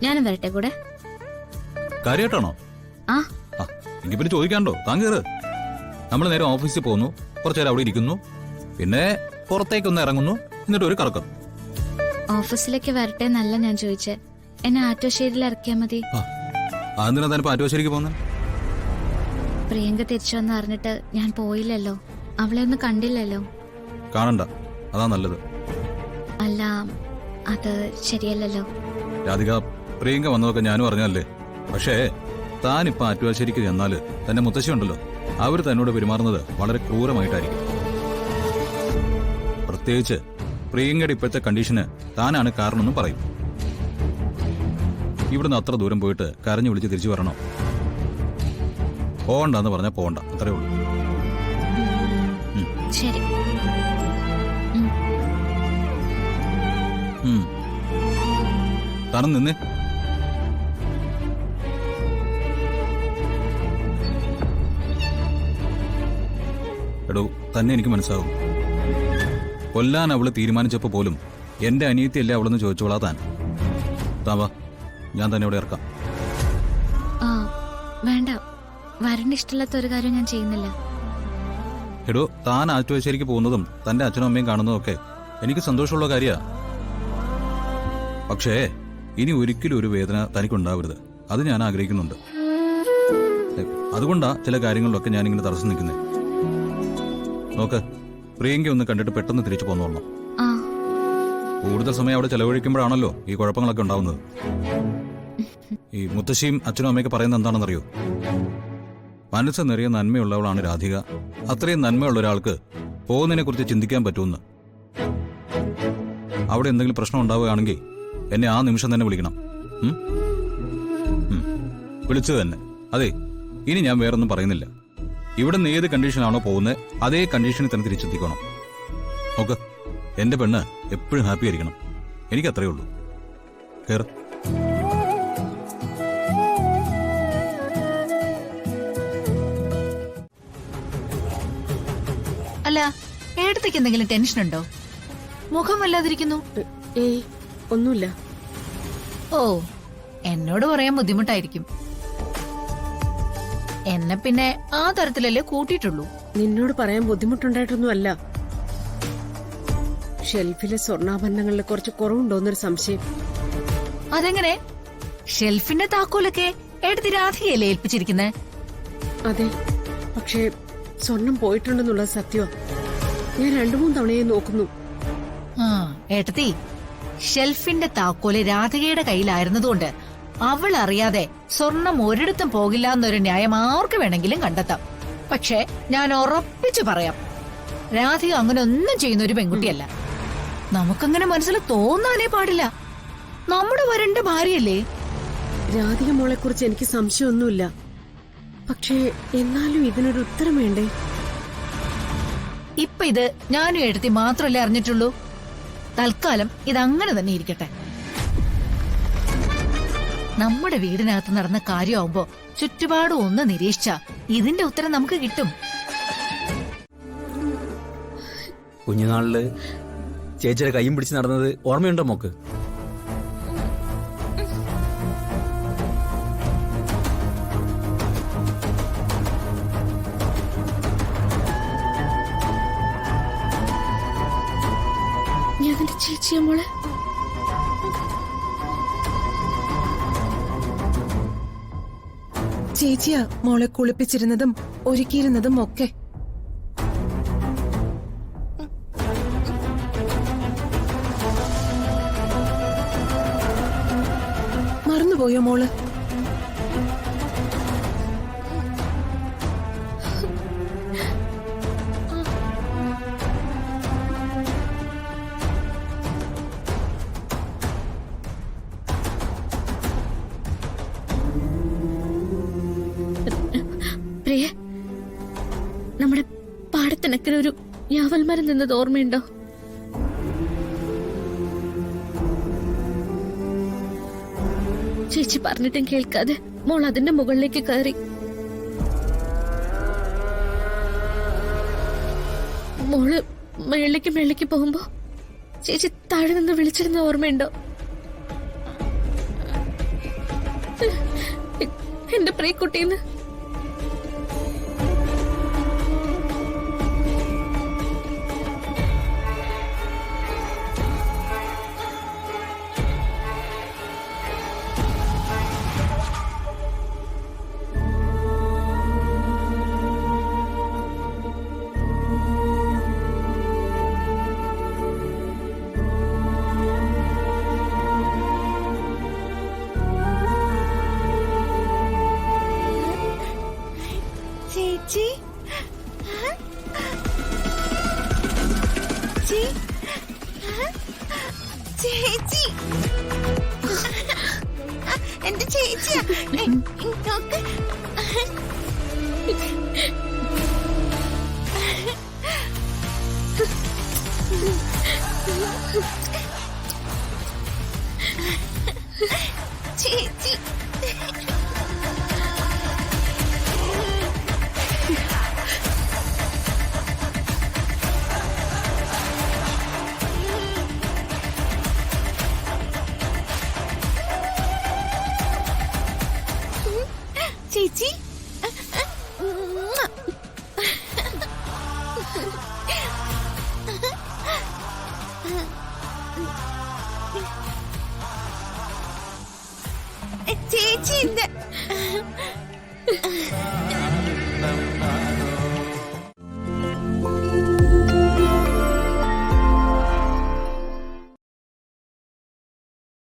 ഞാനും വരട്ടെ കൂടെ. കാര്യമായിട്ടാണോ? ആ എങ്കിൽ പിന്നെ ചോദിക്കാണ്ടോ? താൻ കയറ്. നമ്മൾ നേരെ ഓഫീസിൽ പോകുന്നു, കുറച്ചേരം അവിടെ ഇരിക്കുന്നു, പിന്നെ പുറത്തേക്കൊന്ന് ഇറങ്ങുന്നു, എന്നിട്ട് ഒരു കറക്കം. ഓഫീസിലേക്ക് വരട്ടെ എന്നല്ല ഞാൻ ചോദിച്ചേ, എന്നെ ആറ്റോശ്ശേരിയിൽ ഇറക്കിയാ മതി. അതെന്തിനാ താനിപ്പോ ആറ്റുവാശ്ശേരിക്ക് പോകുന്നത്? പ്രിയങ്ക തിരിച്ചു വന്ന് അറിഞ്ഞിട്ട് ഞാൻ പോയില്ലല്ലോ, അവളെ ഒന്നും കണ്ടില്ലല്ലോ. കാണണ്ട, അതാ നല്ലത്. അല്ല, അത് ശരിയല്ലല്ലോ. രാധിക, പ്രിയങ്ക വന്നതൊക്കെ ഞാനും അറിഞ്ഞല്ലേ. പക്ഷേ താനിപ്പോ ആറ്റുവാശ്ശേരിക്ക് ചെന്നാല് തന്റെ മുത്തശ്ശി ഉണ്ടല്ലോ, അവർ തന്നോട് പെരുമാറുന്നത് വളരെ ക്രൂരമായിട്ടായിരിക്കും. പ്രത്യേകിച്ച് പ്രിയങ്കയുടെ ഇപ്പോഴത്തെ കണ്ടീഷന് താനാണ് കാരണമെന്നും പറയും. ഇവിടുന്ന് അത്ര ദൂരം പോയിട്ട് കരഞ്ഞു വിളിച്ച് തിരിച്ചു വരണോ? പോകണ്ടെന്ന് പറഞ്ഞാൽ പോകണ്ട, അത്രേ ഉള്ളൂ. ശരി. താനും നിന്നേ. എടോ, തന്നെ എനിക്ക് മനസ്സാവും. കൊല്ലാൻ അവള് തീരുമാനിച്ചപ്പോ പോലും എന്റെ അനിയത്തിയല്ലേ അവളെന്ന് ചോദിച്ചോളാ താൻ. താവാ, ഞാൻ തന്നെ ഇവിടെ ഇറക്കാം. വേണ്ട, വരണ്ട ഇഷ്ടമില്ലാത്ത ഒരു കാര്യം ഞാൻ ചെയ്യുന്നില്ല. എടോ, താൻ ആറ്റുവാശ്ശേരിക്ക് പോകുന്നതും തന്റെ അച്ഛനും അമ്മയും കാണുന്നതും ഒക്കെ എനിക്ക് സന്തോഷമുള്ള കാര്യ. പക്ഷേ ഇനി ഒരിക്കലും ഒരു വേദന തനിക്കുണ്ടാവരുത്, അത് ഞാൻ ആഗ്രഹിക്കുന്നുണ്ട്. അതുകൊണ്ടാ ചില കാര്യങ്ങളിലൊക്കെ ഞാനിങ്ങനെ തടസ്സം നിൽക്കുന്നത്. നോക്ക്, പ്രിയങ്ക ഒന്ന് കണ്ടിട്ട് പെട്ടെന്ന് തിരിച്ചു പോന്നോളണം. കൂടുതൽ സമയം അവിടെ ചെലവഴിക്കുമ്പോഴാണല്ലോ ഈ കുഴപ്പങ്ങളൊക്കെ ഉണ്ടാവുന്നത്. ഈ മുത്തശ്ശിയും അച്ഛനും അമ്മയൊക്കെ പറയുന്നത് എന്താണെന്നറിയോ? മനസ്സ് നിറയെ നന്മയുള്ളവളാണ് രാധിക, അത്രയും നന്മയുള്ള ഒരാൾക്ക് പോകുന്നതിനെ കുറിച്ച് ചിന്തിക്കാൻ പറ്റുമെന്ന്. അവിടെ എന്തെങ്കിലും പ്രശ്നം ഉണ്ടാവുകയാണെങ്കിൽ എന്നെ ആ നിമിഷം തന്നെ വിളിക്കണം. വിളിച്ചു തന്നെ. അതെ, ഇനി ഞാൻ വേറൊന്നും പറയുന്നില്ല. ഇവിടെ നിന്ന് ഏത് കണ്ടീഷനാണോ പോകുന്നത് അതേ കണ്ടീഷനിൽ തന്നെ തിരിച്ചെത്തിക്കണം. നോക്ക്, എന്റെ പെണ്ണ് എപ്പോഴും ഹാപ്പി ആയിരിക്കണം. എനിക്കത്രയേ ഉള്ളൂ. കേറ്. അല്ല, ഏടത്തേക്ക് എന്തെങ്കിലും ടെൻഷൻ ഉണ്ടോ? മുഖം വല്ലാതിരിക്കുന്നു. ഏയ്, ഒന്നുമില്ല. ഓ, എന്നോട് പറയാൻ ബുദ്ധിമുട്ടായിരിക്കും. എന്നെ പിന്നെ ആ തരത്തിലല്ലേ കൂട്ടിയിട്ടുള്ളൂ. നിന്നോട് പറയാൻ ബുദ്ധിമുട്ടുണ്ടായിട്ടൊന്നുമല്ല. ഷെൽഫിലെ സ്വർണ്ണാഭരണങ്ങളിൽ കുറച്ച് കുറവുണ്ടോന്നൊരു സംശയം. അതെങ്ങനെ? ഷെൽഫിന്റെ താക്കോലൊക്കെ ഏടത്തി രാധികയല്ലേ ഏൽപ്പിച്ചിരിക്കുന്നേ? അതെ, പക്ഷേ സ്വർണം പോയിട്ടുണ്ടെന്നുള്ളത് സത്യമാ. ഞാൻ 2-3 തവണയായി നോക്കുന്നു. ഏട്ടത്തി, ഷെൽഫിന്റെ താക്കോല് രാധികയുടെ കയ്യിലായിരുന്നതുകൊണ്ട് അവൾ അറിയാതെ സ്വർണം ഒരിടത്തും പോകില്ല എന്നൊരു ന്യായം ആർക്ക് വേണമെങ്കിലും കണ്ടെത്താം. പക്ഷെ ഞാൻ ഉറപ്പിച്ചു പറയാം, രാധിക അങ്ങനെ ഒന്നും ചെയ്യുന്ന ഒരു പെൺകുട്ടിയല്ല. നമുക്കങ്ങനെ മനസ്സിൽ തോന്നാനേ പാടില്ല. നമ്മുടെ വരണ്ട ഭാര്യയല്ലേ. രാധിക മോളെ കുറിച്ച് എനിക്ക് സംശയമൊന്നുമില്ല. പക്ഷേ എന്നാലും ഇതിനൊരു ഉത്തരം വേണ്ടേ? ഇപ്പൊ ഇത് ഞാനും എഴുത്തി മാത്രമല്ലേ അറിഞ്ഞിട്ടുള്ളൂ. തൽക്കാലം ഇതങ്ങനെ തന്നെ ഇരിക്കട്ടെ. നമ്മുടെ വീടിനകത്ത് നടന്ന കാര്യമാവുമ്പോ ചുറ്റുപാടും ഒന്ന് നിരീക്ഷിച്ച ഇതിന്റെ ഉത്തരം നമുക്ക് കിട്ടും. കുഞ്ഞുനാളില് ചേച്ചിയുടെ കൈയും പിടിച്ച് നടന്നത് ഓർമ്മയുണ്ടോ മോക്ക്? ഞാൻ ചേച്ചിയാ മോളെ. ചേച്ചിയാ മോളെ കുളിപ്പിച്ചിരുന്നതും ഒരുക്കിയിരുന്നതും ഒക്കെ. മറന്നുപോയോ മോള്? പ്രിയ, നമ്മുടെ പാടത്തിനക്കരൊരു ഞാവൽമരം നിന്നത് ഓർമ്മയുണ്ടോ? ചേച്ചി പറഞ്ഞിട്ടും കേൾക്കാതെ മോൾ അതിന്റെ മുകളിലേക്ക് കയറി. മോള് മേളിലേക്ക് പോകുമ്പോ ചേച്ചി താഴെ നിന്ന് വിളിച്ചിരുന്ന ഓർമ്മയുണ്ടോ? എന്റെ പ്രിയക്കുട്ടീന്ന്. ചേച്ചി ചേച്ചി എന്റെ ചേച്ചിയാ. നോക്ക്. ചേച്ചി ചേച്ചി ചേച്ചി